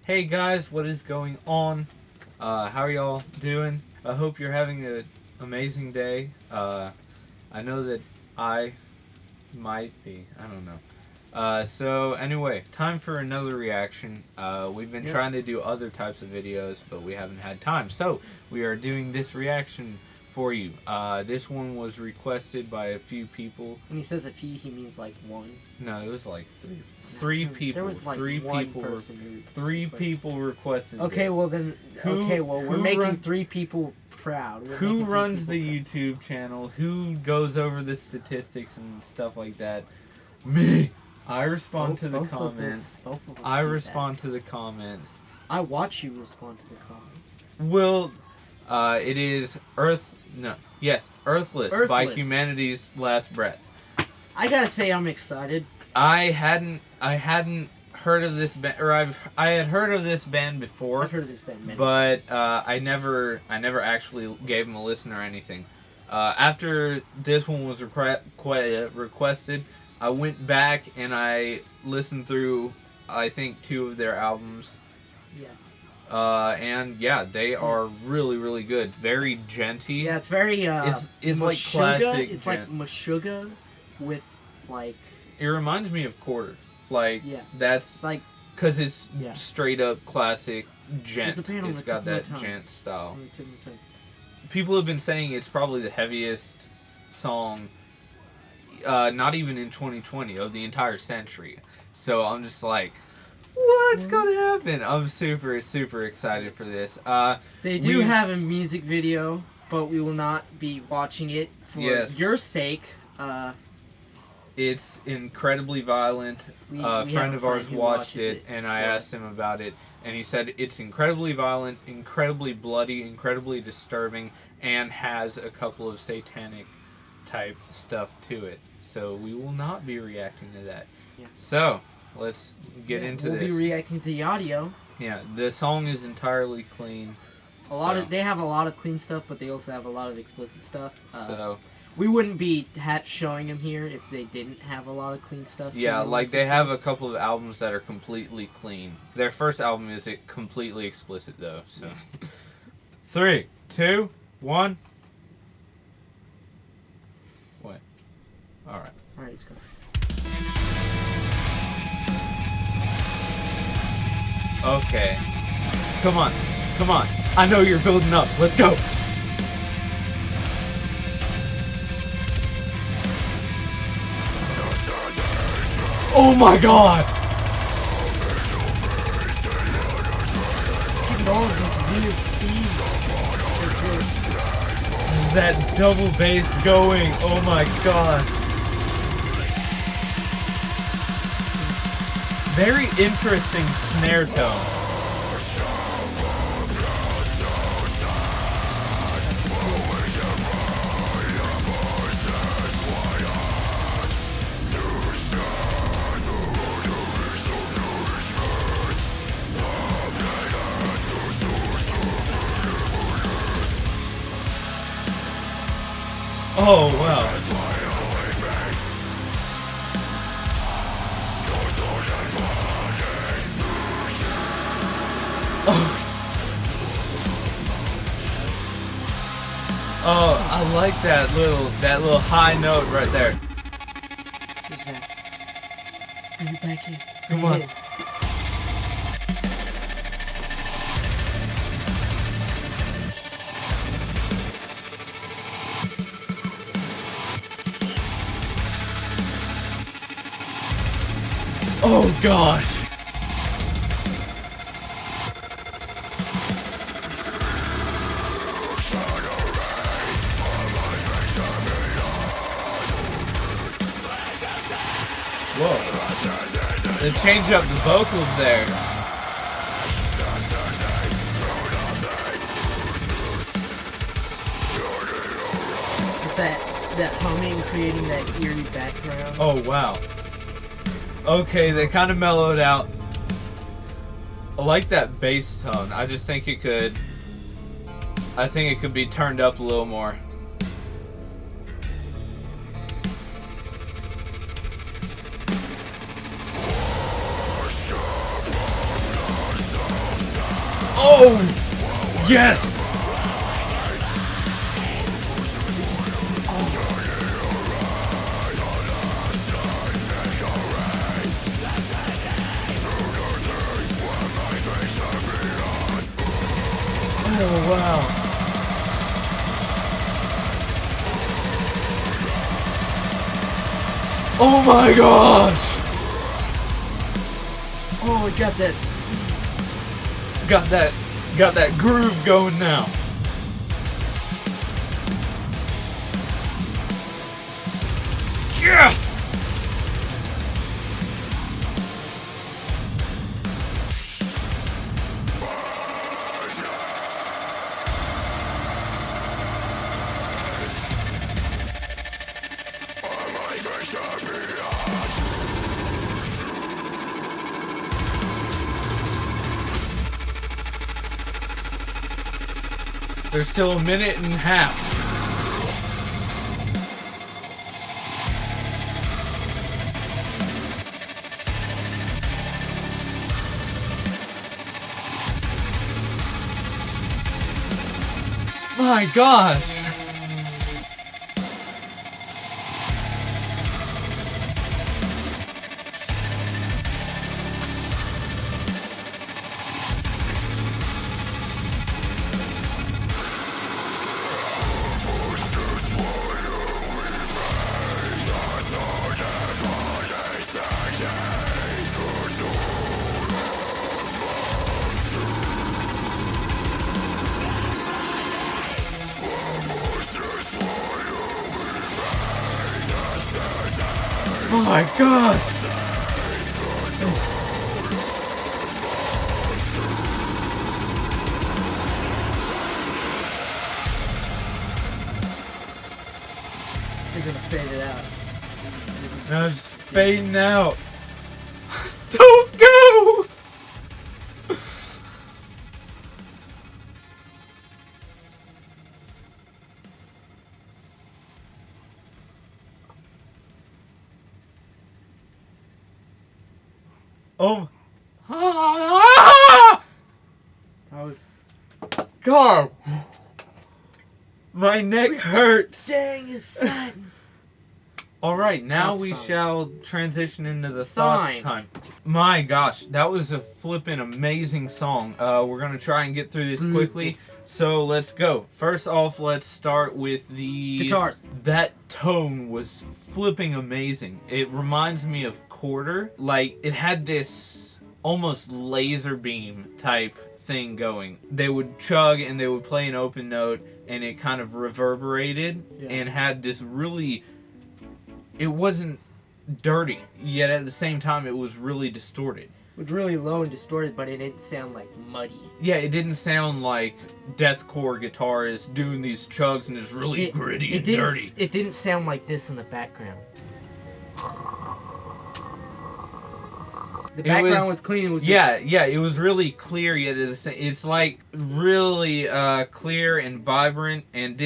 Hey guys, what is going on? How are y'all doing? I hope you're having an amazing day. I know that I might be. I don't know. So anyway, time for another reaction. We've been trying to do other types of videos, but we haven't had time. So we are doing this reaction for you. This one was requested by a few people. When he says a few, he means like one. No, it was like three people. There was like one person who three people requested. Okay, this. well then. We're making 3 people proud. Who runs the YouTube channel? Who goes over the statistics and stuff like that? Me. I respond to the comments. I respond to the comments. I watch you respond to the comments. Well, it is Earthless by Humanity's Last Breath. I gotta say, I'm excited. I hadn't heard of this band, or I had heard of this band before. I've heard of this band many but times. I never actually gave them a listen or anything. After this one was requested, I went back and I listened through, I think, 2 of their albums. Yeah. And yeah, they are really, really good. Very genty. Yeah, it's very it's like classic. It's like Meshuggah with like. It reminds me of Quarter. Like that's like because it's straight up classic gent. It's got that gent style. People have been saying it's probably the heaviest song, not even in 2020, of the entire century. So I'm just like, what's gonna happen? I'm super, super excited for this. They do have a music video, but we will not be watching it for your sake. It's incredibly violent. A friend of ours watched it, and I asked him about it, and he said it's incredibly violent, incredibly bloody, incredibly disturbing, and has a couple of satanic type stuff to it. So we will not be reacting to that. Yeah. So let's get into this. We'll be reacting to the audio. Yeah, the song is entirely clean. They have a lot of clean stuff, but they also have a lot of explicit stuff. So we wouldn't be showing them here if they didn't have a lot of clean stuff. Yeah, like they have a couple of albums that are completely clean. Their first album is completely explicit though. So 3, 2, 1. What? All right. All right, let's go. Okay. Come on. Come on. I know you're building up. Let's go. Oh my god! Look at all of these weird scenes. Is that double bass going? Oh my god. Very interesting snare tone. Oh, wow. Oh, I like that little high note right there. What's that? Bring it back in. Come on. Oh gosh. Whoa. They change up the vocals there. Is that humming creating that eerie background? Oh wow. Okay, they kind of mellowed out. I like that bass tone. I just think it could be turned up a little more. Yes! Oh, wow. Oh my gosh! Oh, I Got that groove going now. Yes! There's still a minute and a half. My gosh! Oh my god! They're gonna fade it out. Now it's fading out. Don't go! Oh. Ah! That was. God! My neck hurts. Dang, son. Alright, now That's we fine. shall transition into the thoughts Fine. time. My gosh, that was a flippin' amazing song. We're gonna try and get through this quickly. So let's go. First off, let's start with the Guitars. That tone was flipping amazing. It reminds me of Quarter. Like, it had this almost laser beam type thing going. They would chug and they would play an open note and it kind of reverberated and had this really... It wasn't dirty, yet at the same time it was really distorted. It was really low and distorted, but it didn't sound like muddy. Yeah, it didn't sound like deathcore guitarists doing these chugs and it's really gritty and dirty. It didn't sound like this in the background. The background was clean. It was it was really clear. Yet it's like really clear and vibrant, and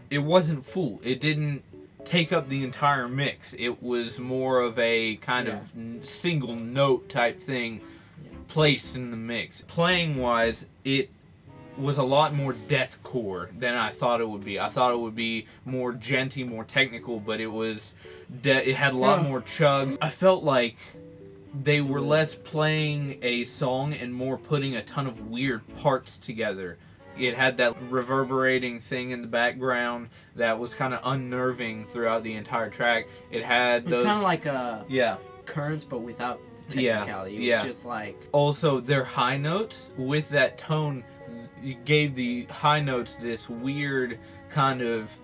it wasn't full. It didn't take up the entire mix. It was more of a kind of single note type thing placed in the mix. Playing wise, it was a lot more deathcore than I thought it would be. I thought it would be more djenty, more technical, but it was it had a lot more chugs. I felt like they were less playing a song and more putting a ton of weird parts together. It had that reverberating thing in the background that was kind of unnerving throughout the entire track. It had It was kind of like currents, but without the technicality. It was just like... Also, their high notes, with that tone, gave the high notes this weird kind of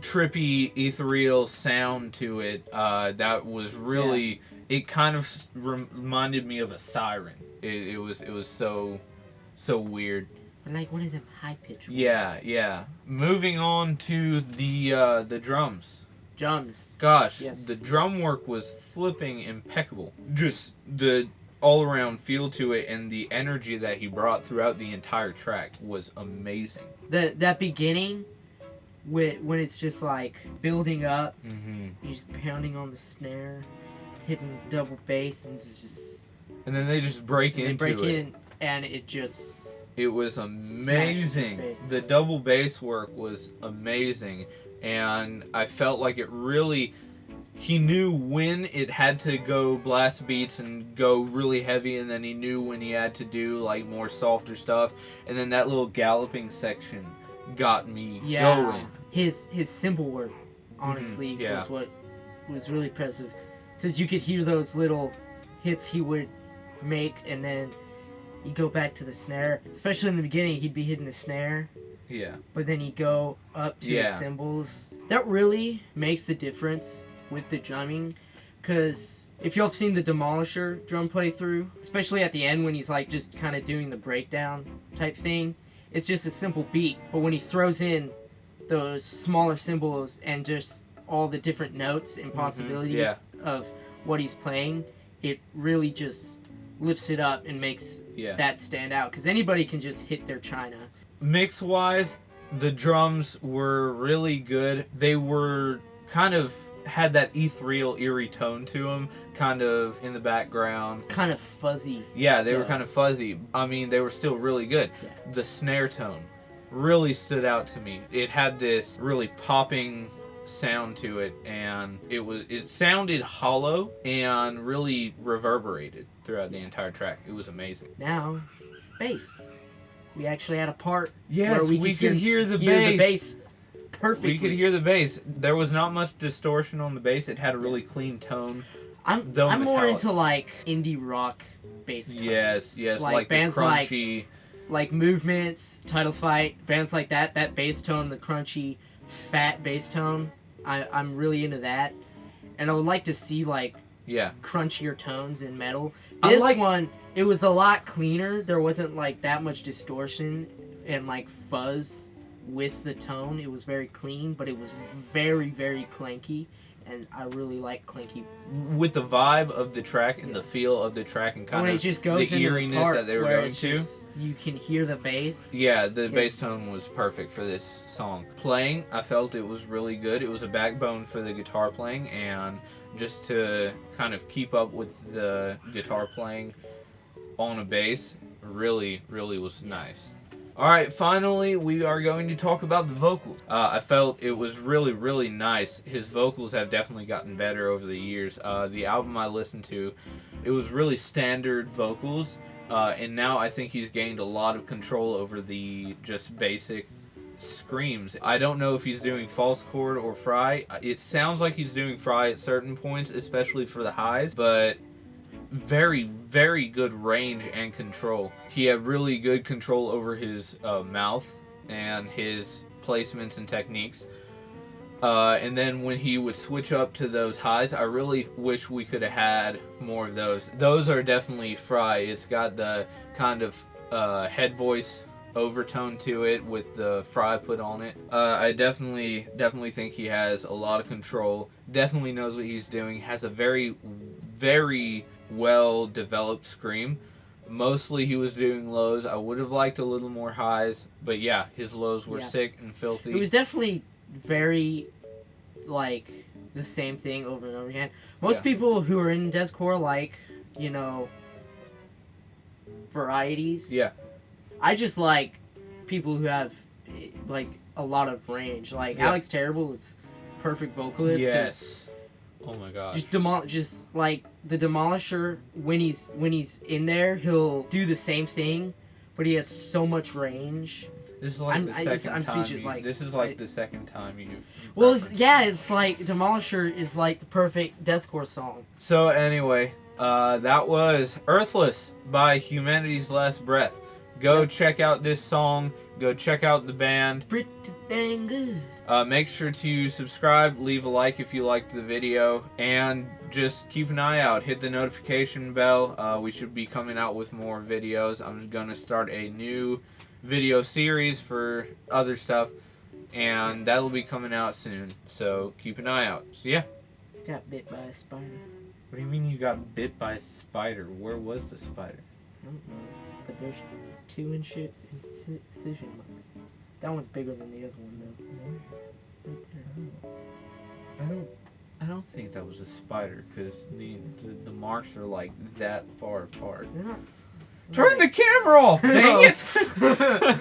trippy, ethereal sound to it that was really... Yeah. It kind of reminded me of a siren. It was so weird. Like one of them high-pitched ones. Yeah. Moving on to the drums. Drums. Gosh, the drum work was flipping impeccable. Just the all-around feel to it and the energy that he brought throughout the entire track was amazing. That beginning, when it's just like building up, he's pounding on the snare, hitting double bass, and just... And then they just break into it. And it just... It was amazing. The double bass work was amazing, and I felt like it really. He knew when it had to go blast beats and go really heavy, and then he knew when he had to do like more softer stuff. And then that little galloping section got me going. His cymbal work, honestly, was what was really impressive, because you could hear those little hits he would make, and then he'd go back to the snare. Especially in the beginning, he'd be hitting the snare. Yeah. But then he'd go up to his cymbals. That really makes the difference with the drumming, because if y'all have seen the Demolisher drum playthrough, especially at the end when he's like just kind of doing the breakdown type thing, it's just a simple beat, but when he throws in those smaller cymbals and just all the different notes and possibilities of what he's playing, it really just lifts it up and makes that stand out, because anybody can just hit their china. Mix wise, the drums were really good. They were kind of had that ethereal, eerie tone to them, kind of in the background. Kind of fuzzy. Yeah, they were kind of fuzzy. I mean, they were still really good. Yeah. The snare tone really stood out to me. It had this really popping sound to it, and it sounded hollow and really reverberated throughout the entire track. It was amazing. Now, bass. We actually had a part where we could hear the bass. Perfectly. We could hear the bass. There was not much distortion on the bass. It had a really clean tone. I'm more into like indie rock bass tones. Yes, like bands the crunchy, like Movements, Title Fight, bands like that. That bass tone, the crunchy, fat bass tone. I'm really into that, and I would like to see like crunchier tones in metal. This one, it was a lot cleaner. There wasn't like that much distortion and like fuzz with the tone. It was very clean, but it was very, very clanky, and I really like clanky. With the vibe of the track and the feel of the track and kind of it just goes the eeriness that they were going to. You can hear the bass. Yeah, the bass tone was perfect for this song. Playing, I felt it was really good. It was a backbone for the guitar playing, and just to kind of keep up with the guitar playing on a bass really, really was nice. Alright, finally, we are going to talk about the vocals. I felt it was really, really nice. His vocals have definitely gotten better over the years. The album I listened to, it was really standard vocals, and now I think he's gained a lot of control over the just basic screams. I don't know if he's doing false chord or fry. It sounds like he's doing fry at certain points, especially for the highs, but very, very good range and control. He had really good control over his mouth and his placements and techniques. And then when he would switch up to those highs, I really wish we could have had more of those. Those are definitely fry. It's got the kind of head voice overtone to it with the fry put on it. I definitely think he has a lot of control. Definitely knows what he's doing. Has a very, very well developed scream. Mostly he was doing lows. I would have liked a little more highs, but yeah, his lows were sick and filthy. It was definitely very like the same thing over and over again. Most people who are in deathcore like, you know, varieties. Yeah. I just like people who have like a lot of range. Like Alex Terrible is perfect vocalist. Yes. Oh my god. Just like the Demolisher, when he's in there, he'll do the same thing, but he has so much range. This is like the second time you've. Well, it's like Demolisher is like the perfect deathcore song. So anyway, that was Earthless by Humanity's Last Breath. Go check out this song. Go check out the band. Pretty dang good. Make sure to subscribe, leave a like if you liked the video, and just keep an eye out. Hit the notification bell. We should be coming out with more videos. I'm going to start a new video series for other stuff, and that'll be coming out soon. So keep an eye out. So yeah. Got bit by a spider. What do you mean you got bit by a spider? Where was the spider? I don't know. But there's 2 incision marks. That one's bigger than the other one, though. Right there. I don't think that was a spider, because the marks are like that far apart. They're not. Turn the camera off. Dang it!